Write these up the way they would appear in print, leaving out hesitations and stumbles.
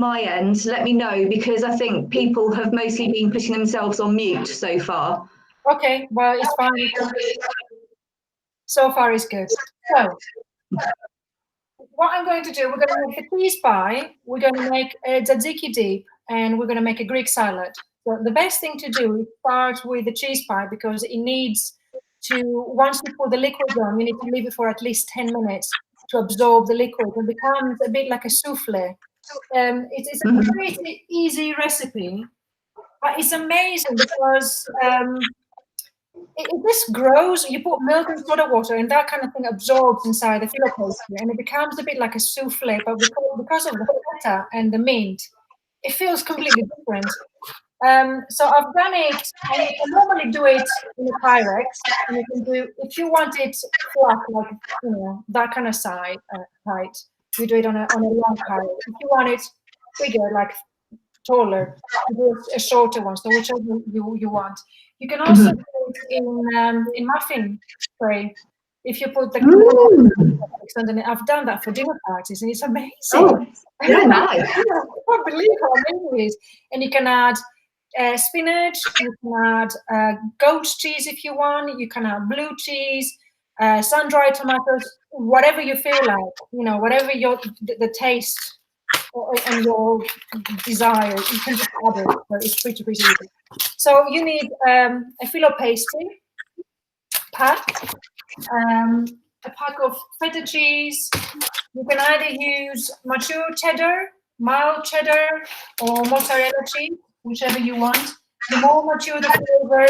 my end, let me know, because I think people have mostly been putting themselves on mute so far. Okay, well, it's fine. So far, it's good. So, what I'm going to do, we're going to make a cheese pie, we're going to make a tzatziki dip, and we're going to make a Greek salad. So the best thing to do is start with the cheese pie, because it needs to, once you put the liquid on, you need to leave it for at least 10 minutes to absorb the liquid. It becomes a bit like a souffle. It's a pretty easy recipe, but it's amazing because it just grows. You put milk and soda water, and that kind of thing absorbs inside the filo pastry, and it becomes a bit like a souffle. But because of the feta and the mint, it feels completely different. So I've done it, and you can normally do it in a Pyrex, and you can do, if you want it flat, like, you know, that kind of height, you do it on a long Pyrex. If you want it bigger, like taller, you do a shorter one, so whichever you want. You can also do it in muffin tray. If you put the underneath. I've done that for dinner parties, and it's amazing. Oh, yeah, nice. I can't believe how amazing it is. And you can add spinach, you can add goat cheese if you want, you can add blue cheese, sun-dried tomatoes, whatever you feel like, you know, whatever the taste and your desire, you can just add it. So it's pretty easy. So you need a filo pastry pack, a pack of feta cheese. You can either use mature cheddar, mild cheddar, or mozzarella cheese, whichever you want. The more mature the flavor,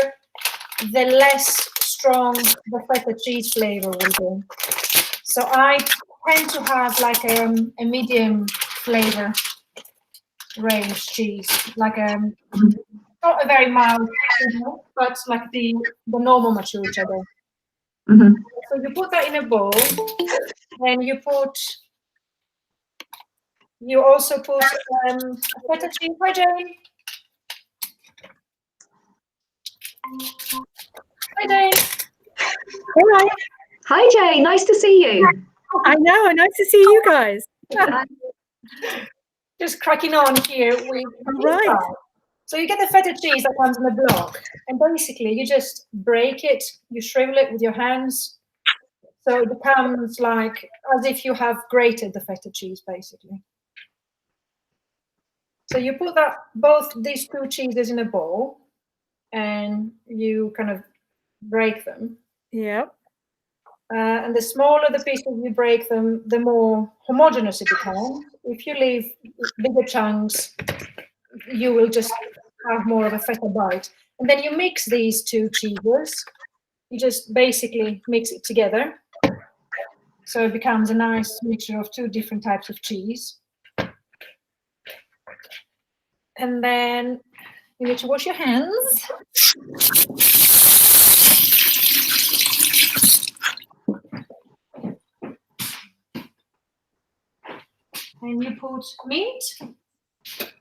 the less strong the feta cheese flavor will be. So I tend to have like a medium flavor range cheese, like not a very mild, but like the normal mature cheddar. So you put that in a bowl, and you also put feta cheese. Hi, Jane. Hi, Jane. Hello. Hi, Jane. Nice to see you. I know. Nice to see you guys. Just cracking on here with right. So you get the feta cheese that comes in the block, and basically you just break it, you shrivel it with your hands, so it becomes like as if you have grated the feta cheese, basically. So you put both these two cheeses in a bowl, and you kind of break them. Yeah. And the smaller the pieces you break them, the more homogeneous it becomes. If you leave bigger chunks, you will just have more of a feta bite. And then you mix these two cheeses. You just basically mix it together. So it becomes a nice mixture of two different types of cheese. And then you need to wash your hands. And you put mint.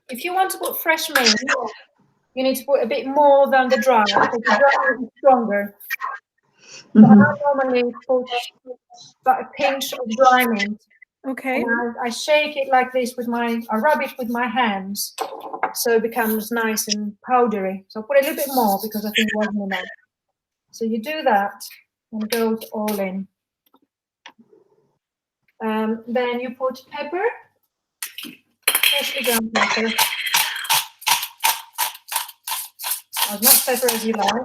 If you want to put fresh mint, you need to put a bit more than the dry, because the dry is stronger. So I normally put about a pinch of dry mint. Okay. And I shake it like this I rub it with my hands, so it becomes nice and powdery. So I'll put a little bit more because I think it wasn't enough. So you do that and it goes all in. Then you put pepper, freshly ground pepper, as much pepper as you like.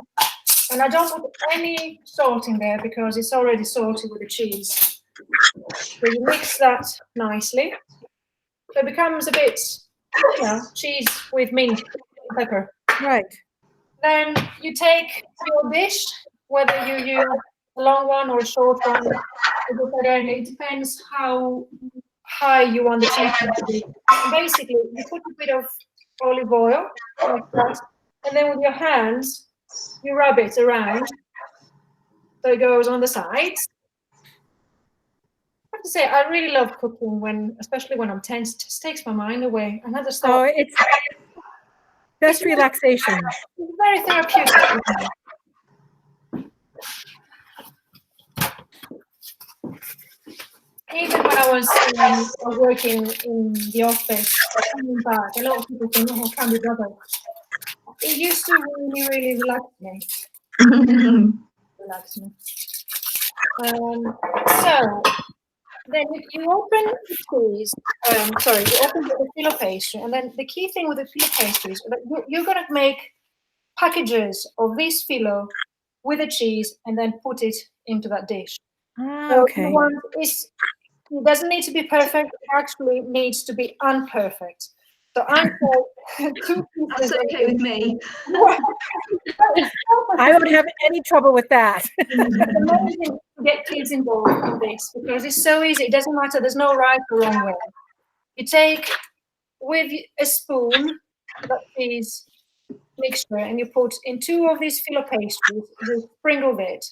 And I don't put any salt in there because it's already salty with the cheese. So you mix that nicely. So it becomes a bit, cheese with mint and pepper. Right. Then you take your dish, whether you use a long one or a short one. It depends how high you want the cheese to be. Basically, you put a bit of olive oil like that, and then with your hands, you rub it around so it goes on the sides. I have to say, I really love cooking especially when I'm tense. It just takes my mind away. Another start. Oh, it's best relaxation. It's very therapeutic. even when I was working in the office, coming back, a lot of people think, oh, I can't be bothered. It used to really, really relax me. So then you open the cheese. You open the filo pastry, and then the key thing with the filo pastry is that you're gonna make packages of this filo with the cheese, and then put it into that dish. So Okay. it doesn't need to be perfect. It actually needs to be unperfect. So I'm two That's pieces. okay with me. I don't have any trouble with that. It's amazing to get kids involved in this because it's so easy. It doesn't matter. There's no right or wrong way. You take with a spoon that cheese mixture and you put in 2 of these filo pastries. You sprinkle it,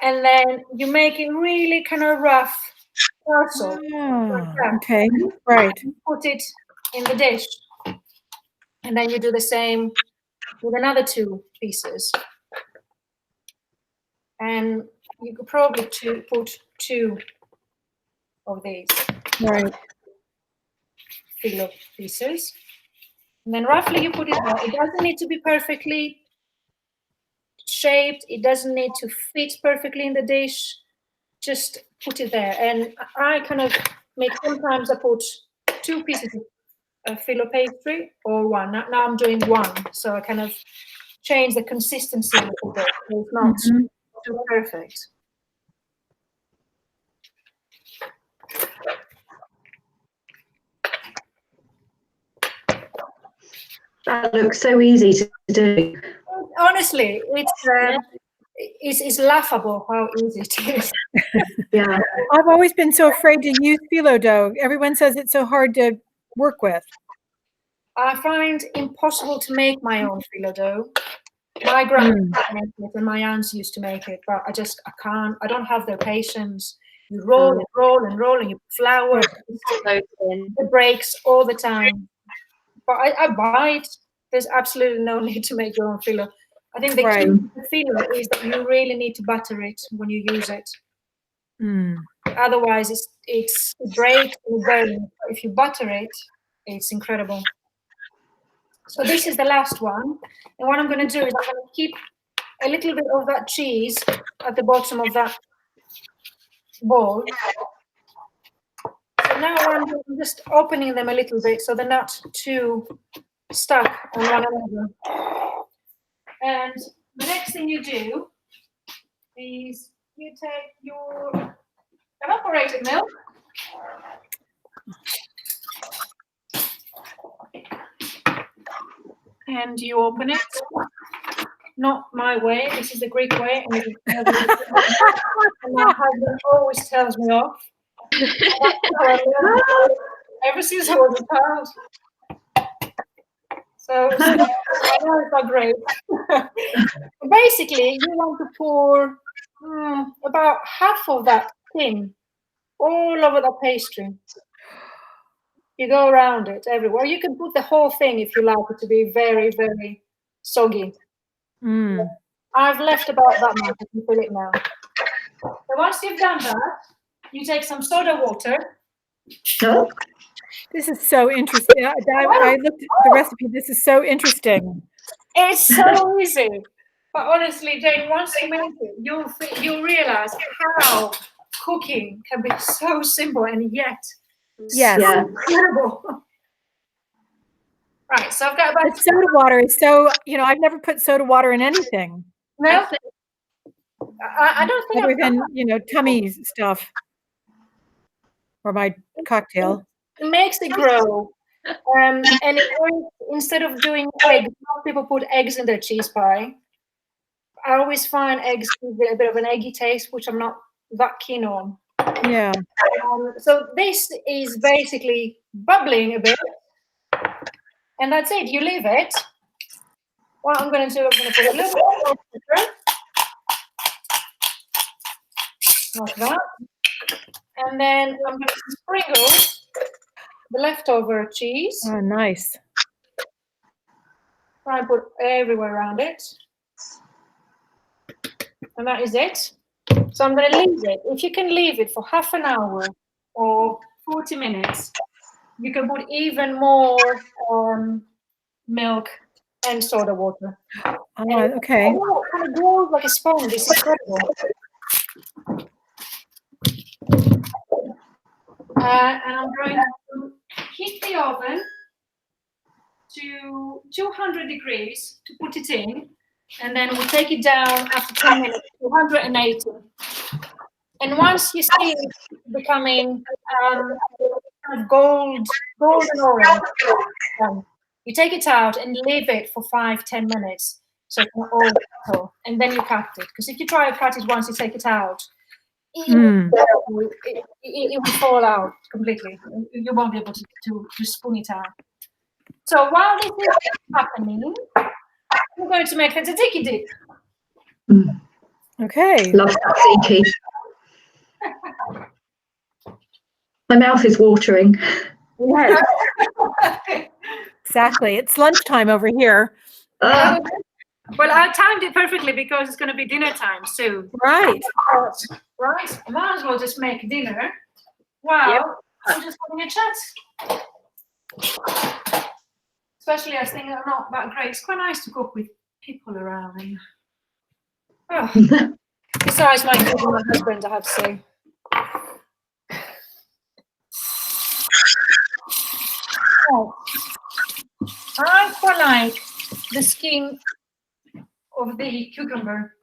and then you make it really kind of rough parcel. Okay, right. You put it in the dish, and then you do the same with another 2 pieces. And you could probably put 2 of these filo pieces. And then roughly you put it there. It doesn't need to be perfectly shaped. It doesn't need to fit perfectly in the dish. Just put it there. And I kind of sometimes I put 2 pieces of filo pastry or 1. Now I'm doing 1. So I kind of change the consistency a little bit. So it's not too perfect. That looks so easy to do. Honestly, it's laughable how easy it is. Yeah. I've always been so afraid to use phyllo dough. Everyone says it's so hard to work with. I find impossible to make my own phyllo dough. My grandma made it and my aunts used to make it, but I can't. I don't have their patience. You roll and roll and roll, and you flour. It breaks all the time. But I buy it. There's absolutely no need to make your own phyllo. I think the key to the phyllo is that you really need to butter it when you use it. Otherwise, it breaks and burns. If you butter it, it's incredible. So this is the last one. And what I'm going to do is I'm going to keep a little bit of that cheese at the bottom of that bowl. So now I'm just opening them a little bit so they're not too stuck on one another. And the next thing you do is you take your evaporated milk. And you open it. Not my way. This is the Greek way. And my husband always tells me off. Ever since I was a child. So I know it's not great. Basically, you want to pour about half of that tin all over the pastry. You go around it everywhere. You can put the whole thing if you like it to be very, very soggy. I've left about that much. I can fill it now. So once you've done that, you take some soda water. Oh. This is so interesting. I looked at the recipe. This is so interesting. It's so easy. But honestly, Jane, once you make it, you'll realize how cooking can be so simple and yet so incredible. Right, so I've got about... The soda water is so, I've never put soda water in anything. No? I don't think other than, tummy stuff. Or my cocktail. It makes it grow. And instead of doing eggs, most people put eggs in their cheese pie. I always find eggs give a bit of an eggy taste, which I'm not that keen on. Yeah. So this is basically bubbling a bit. And that's it. You leave it. What I'm going to do, I'm going to put a little bit more sugar. Like that. And then I'm going to sprinkle the leftover cheese. Oh, nice. Try and put everywhere around it. And that is it. So I'm going to leave it. If you can leave it for half an hour or 40 minutes. You can put even more milk and soda water. Okay. It kind of grows like a sponge. It's incredible. And I'm going to heat the oven to 200 degrees to put it in, and then we'll take it down after 10 minutes to 180. And once you see it becoming kind of golden orange, you take it out and leave it for 5-10 minutes so it can all settle, and then you cut it. Because if you try to cut it once you take it out, it will fall out completely. You won't be able to spoon it out. So while this is happening, we're going to make the tzatziki dip. Okay. Love tzatziki. My mouth is watering. Yeah. Exactly. It's lunchtime over here. Well, I timed it perfectly because it's going to be dinner time soon. Right. Right. I might as well just make dinner while I'm just having a chat. Especially as things are not that great. It's quite nice to cook with people around. And, besides my kids and my husband, I have to say. Oh, I quite like the skin of the cucumber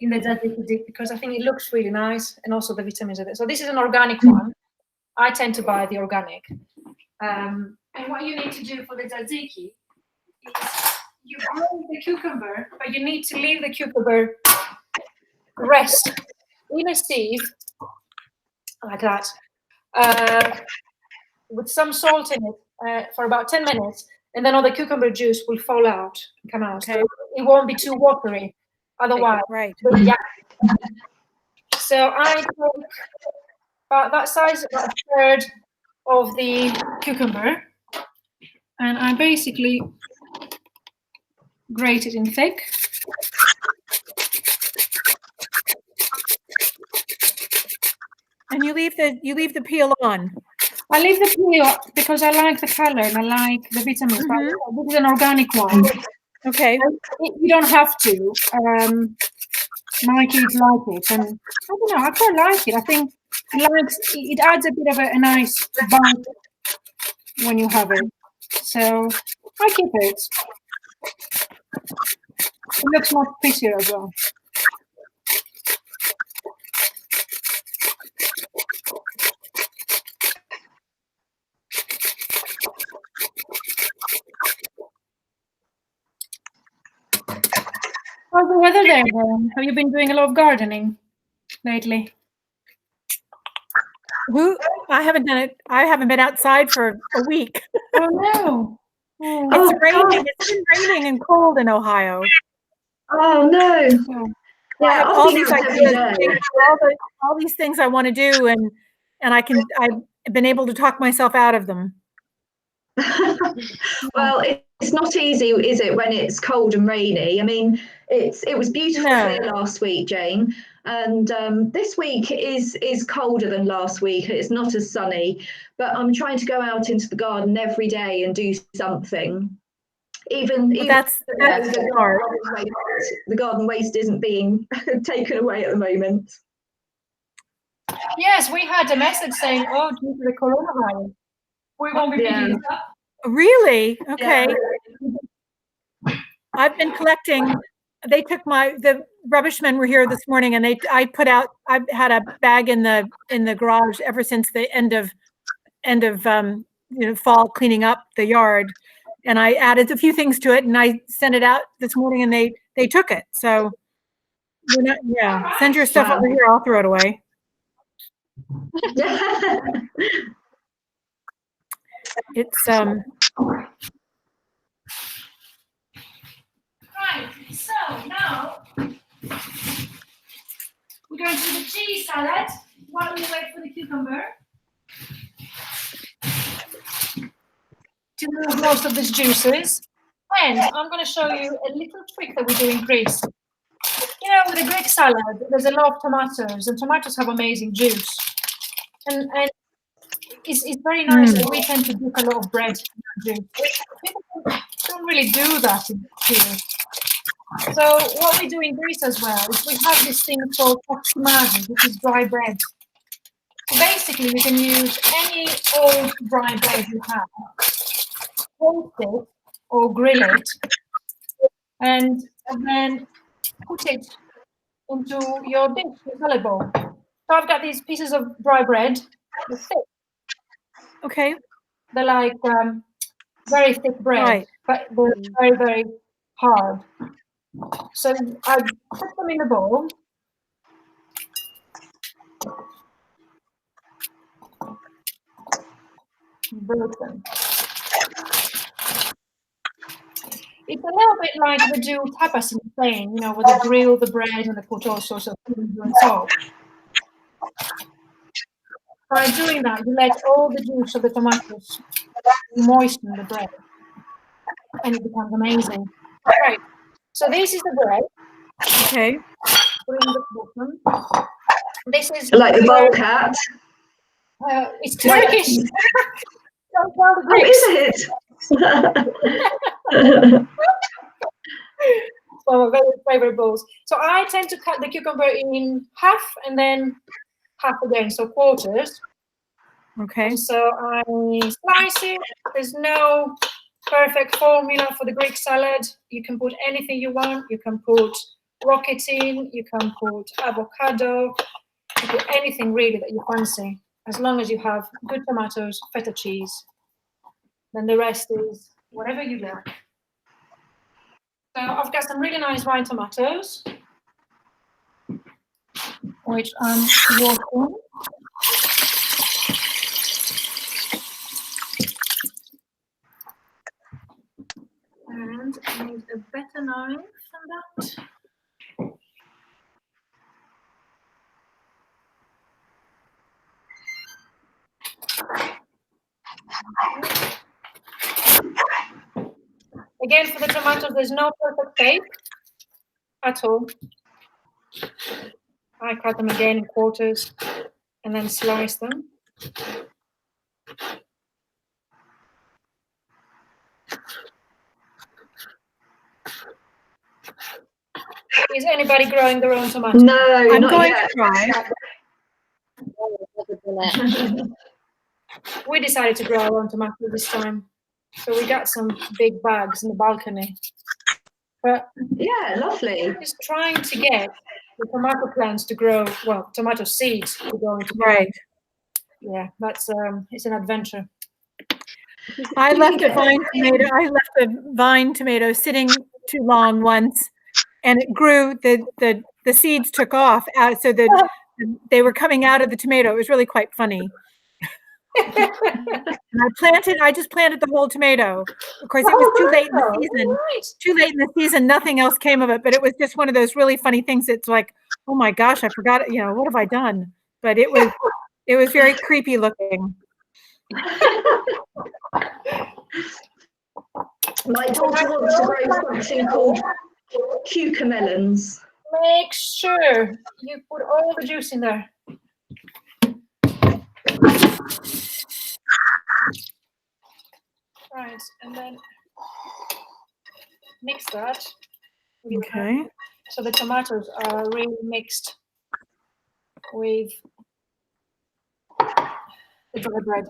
in the tzatziki dip because I think it looks really nice, and also the vitamins of it. So this is an organic one. I tend to buy the organic. And what you need to do for the tzatziki is you grind the cucumber, but you need to leave the cucumber rest in a sieve like that, with some salt in it for about 10 minutes, and then all the cucumber juice will fall out and come out. Okay. So it won't be too watery otherwise. Right. Yeah. So I take about that size, about a third of the cucumber, and I basically grate it in thick. And you leave the peel on. I leave the peel because I like the color and I like the vitamins. But this is an organic one. Okay. You don't have to. My kids like it, and I don't know. I quite like it. I think it adds a bit of a nice bite when you have it. So I keep it. It looks much prettier as well. How's the weather there? Have you been doing a lot of gardening lately? I haven't done it. I haven't been outside for a week. Oh no! It's raining. It's been raining and cold in Ohio. Oh no! I have all these ideas, day. all these things I want to do, and I've been able to talk myself out of them. Well, it's not easy, is it, when it's cold and rainy? I mean, it was beautiful here last week, Jane, and this week is colder than last week. It's not as sunny, but I'm trying to go out into the garden every day and do something. Even that's hard. The garden waste isn't being taken away at the moment. Yes, we had a message saying, "Oh, due to the coronavirus, we won't be picking it up." Really? Okay. Yeah. I've been collecting. They took the rubbish men were here this morning, and I had a bag in the garage ever since the end of fall, cleaning up the yard, and I added a few things to it, and I sent it out this morning, and they took it. So send your stuff over here. I'll throw it away. It's Right, so now we're going to do the cheese salad while we wait for the cucumber to remove most of these juices. And I'm going to show you a little trick that we do in Greece. You know, with a Greek salad, there's a lot of tomatoes, and tomatoes have amazing juice. And it's very nice. We tend to dip a lot of bread. People don't really do that here. So what we do in Greece as well is we have this thing called pastry, which is dry bread. So basically, you can use any old dry bread you have, toast it or grill it, and then put it into your dish, your salad bowl. So I've got these pieces of dry bread. They're thick. Okay. They're like very thick bread, but they're very, very hard. So I put them in the bowl. Broken. It's a little bit like we do tapas in Spain, you know, where they grill the bread and they put all sorts of things and salt. By doing that, you let all the juice of the tomatoes moisten the bread, and it becomes amazing. Right. So this is the bread. Okay. Put it in the bottom. This is like the bowl cat. It's Turkish. Don't tell the Oh, Greeks. is it? One of my very favorite bowls. So I tend to cut the cucumber in half and then half again, so quarters. Okay. And so I slice it. There's no perfect formula for the Greek salad. You can put anything you want. You can put rocket in. You can put avocado. You can put anything really that you fancy, as long as you have good tomatoes, feta cheese. Then the rest is whatever you like. So I've got some really nice vine tomatoes, which I'm washing. And I need a better knife than that. Again, for the tomatoes, there's no perfect shape at all. I cut them again in quarters and then slice them. Is anybody growing their own tomatoes? No, I'm not going yet. to try. We decided to grow our own tomatoes this time. So we got some big bags in the balcony. But yeah, lovely. Just trying to get the tomato plants to grow, well, tomato seeds to go into plants. Right. Yeah, that's it's an adventure. I left a vine tomato sitting too long once, and it grew. The seeds took off out, so they were coming out of the tomato. It was really quite funny. And I just planted the whole tomato. Of course, it was too late in the season. Too late in the season, nothing else came of it. But it was just one of those really funny things. It's like, oh my gosh, I forgot. You know, what have I done? But it was very creepy looking. My daughter wants to grow something called cucamelons. Make sure you put all the juice in there. Right, and then mix that. Okay. So the tomatoes are really mixed with the dry bread.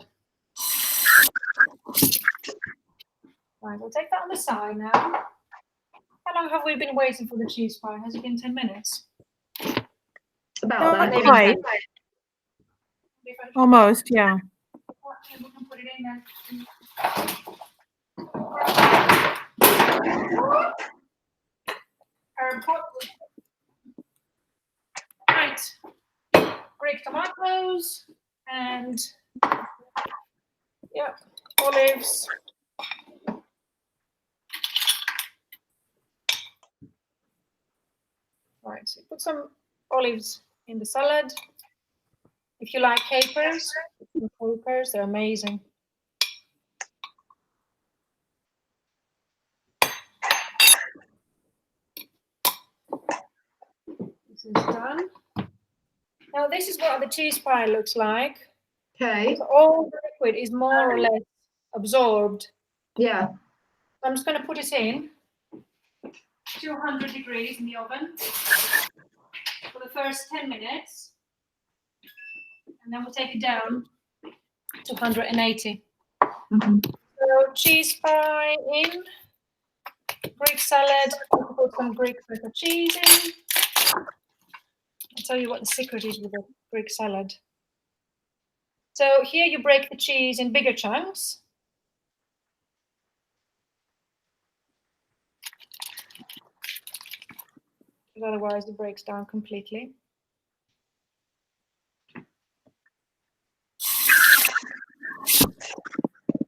Right, we'll take that on the side now. How long have we been waiting for the cheese pie? Has it been 10 minutes? About that. Not quite. Almost, yeah. We can put it in there. Right, Greek tomatoes and olives. Right, so put some olives in the salad. If you like capers, they're amazing. This is done. Now this is what the cheese pie looks like. Okay. So all the liquid is more or less absorbed. Yeah. So I'm just going to put it in 200 degrees in the oven for the first 10 minutes. And then we'll take it down to 180. So cheese pie in, Greek salad, we'll put some Greek feta cheese in. I'll tell you what the secret is with the Greek salad. So here you break the cheese in bigger chunks. Because otherwise it breaks down completely.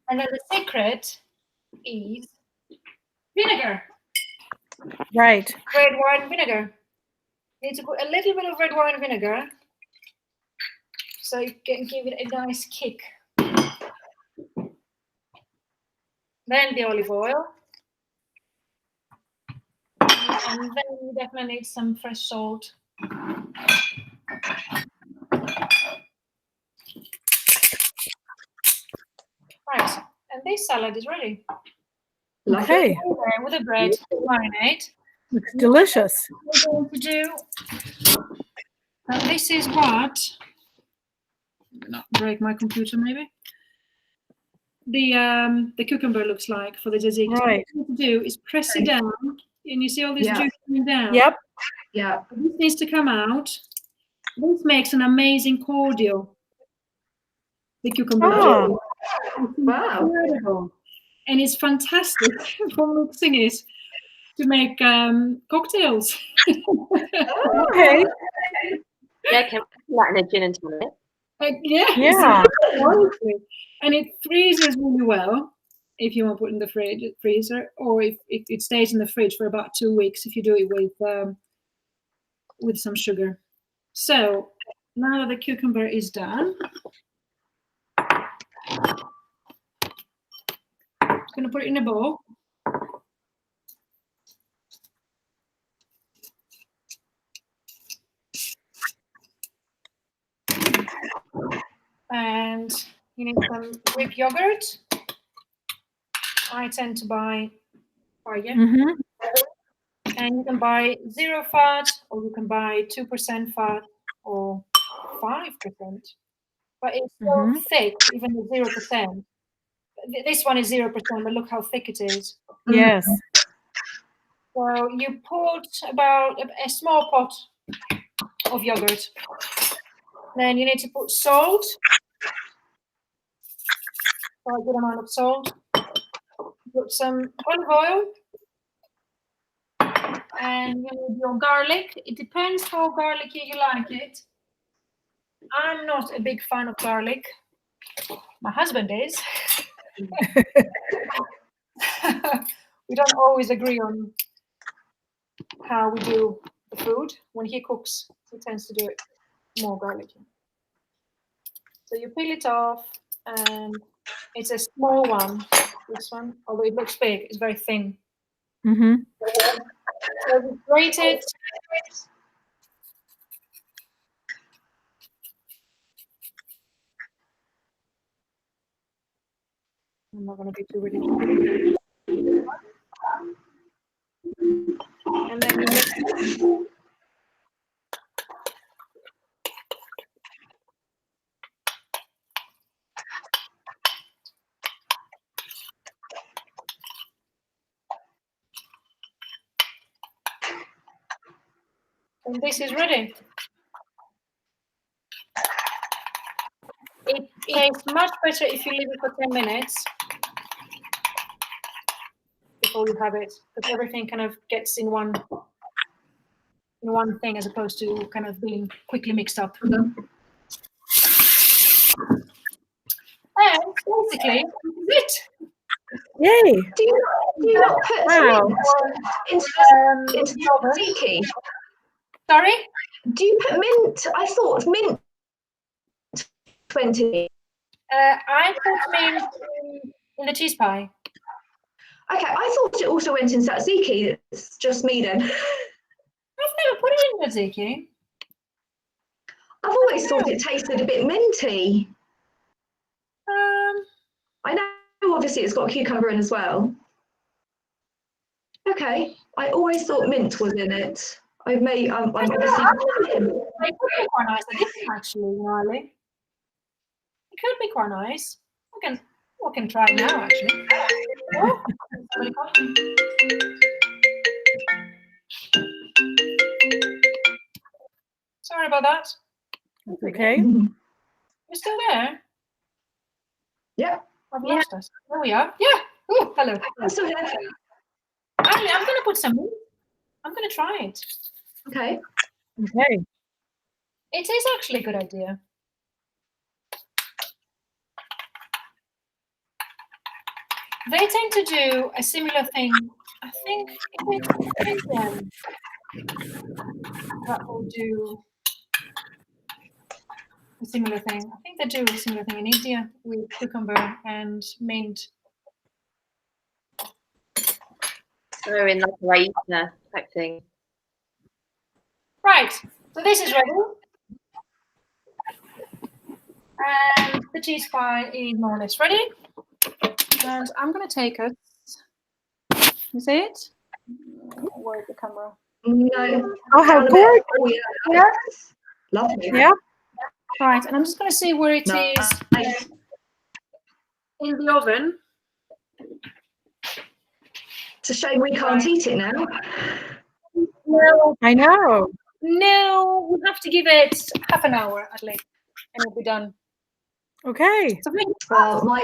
And then the secret is vinegar. Right. Red wine vinegar. You need to put a little bit of red wine vinegar so you can give it a nice kick. Then the olive oil. And then you definitely need some fresh salt. Right, and this salad is ready. Okay. With the bread, marinade. Looks delicious. What we're going to do, this is what, not break my computer maybe, the cucumber looks like for the tzatziki. Right. So what you do is press it down, and you see all this juice coming down. Yep. Yeah. This needs to come out. This makes an amazing cordial. The cucumber juice. Wow. Incredible. And it's fantastic for mixing it to make cocktails. Okay. Yeah, can we that in a gin and tonic? Yeah. Honestly. And it freezes really well if you want to put it in the freezer, or if it stays in the fridge for about 2 weeks if you do it with some sugar. So now that the cucumber is done, I'm going to put it in a bowl. And you need some Greek yogurt. I tend to buy Fire. And you can buy 0 fat, or you can buy 2% fat, or 5%. But it's so thick, even with 0%. This one is 0%, but look how thick it is. Yes. So you put about a small pot of yogurt. Then you need to put salt. A good amount of salt. Put some olive oil. And you need your garlic. It depends how garlicky you like it. I'm not a big fan of garlic. My husband is. We don't always agree on how we do the food. When he cooks, he tends to do it more garlicky. So you peel it off, and it's a small one. This one, although it looks big, it's very thin. So we grate it. I'm not going to be too ridiculous. And then you mix it. And this is ready. It tastes much better if you leave it for 10 minutes before you have it, because everything kind of gets in one thing, as opposed to kind of being quickly mixed up. And basically, that's it. Yay! Do you not put mint into the tzatziki? Sorry? Do you put mint? I thought mint 20. I put mint in the cheese pie. Okay, I thought it also went in tzatziki. It's just me then. I've never put it in tzatziki. I've always thought it tasted a bit minty. I know obviously it's got cucumber in as well. Okay, I always thought mint was in it. I'm obviously. It could be quite nice, actually, Riley. It could be quite nice. We can try now, actually. Oh, somebody called me. Sorry about that. Okay. You're still there? Yeah. I've lost us. There we are. Yeah. Oh, hello. I'm still here. Actually, I'm going to put some. I'm going to try it. Okay. Okay. It is actually a good idea. They tend to do a similar thing. I think it's Indian that will do a similar thing. I think they do a similar thing in India with cucumber and mint. So in like raita type thing. Right. So this is ready. And the cheese pie is more or less ready. And I'm going to take it. You see it? Where's the camera? No. Oh, how gorgeous. Oh, yeah. Lovely. Yeah. Right, and I'm just going to see where it is Nice. in the oven. It's a shame we can't eat it now. No, I know. no, we have to give it half an hour at least, and it'll be done. Okay. So Well, my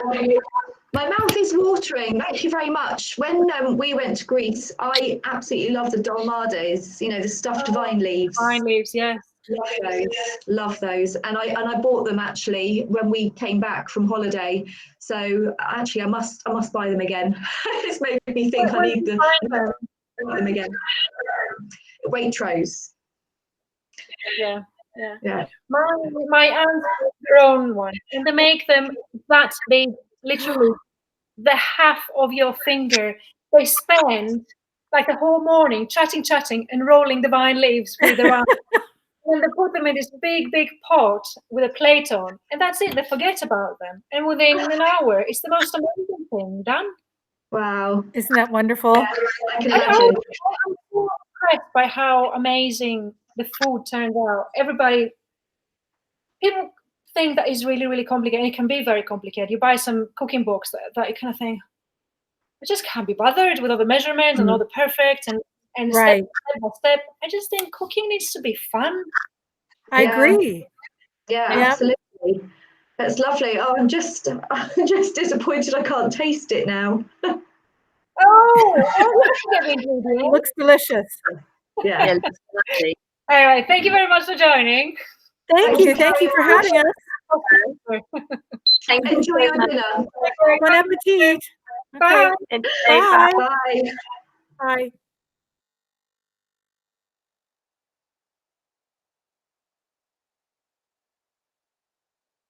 mouth is watering. Thank you very much. When we went to Greece, I absolutely love the dolmades. You know, the stuffed vine leaves. vine leaves, yes. Love those. Love those. And I bought them actually when we came back from holiday. So actually, I must buy them again. It's made me think I need them again. Waitrose. Yeah. Yeah. My aunt has their own one, and they make them that big, literally the half of your finger. They spend like the whole morning chatting, and rolling the vine leaves with their arm. And they put them in this big pot with a plate on, and that's it. They forget about them, and within an hour, it's the most amazing thing done. Wow. Isn't that wonderful? Yeah, I can imagine. I'm so impressed by how amazing the food turned out. People think that is really, really complicated. It can be very complicated. You buy some cooking books that you kind of think, I just can't be bothered with all the measurements and all the perfect and Right. step by step. I just think cooking needs to be fun. I agree. Yeah, Yeah. absolutely. That's lovely. Oh, I'm just disappointed I can't taste it now. It looks delicious. Yeah. Yeah, it's lovely. All right. Thank you very much for joining. Thank you. Thank you for having us. Thank you Enjoy so your much. dinner. Bon appetit. Bye. Okay. Bye. Bye. Bye. Bye.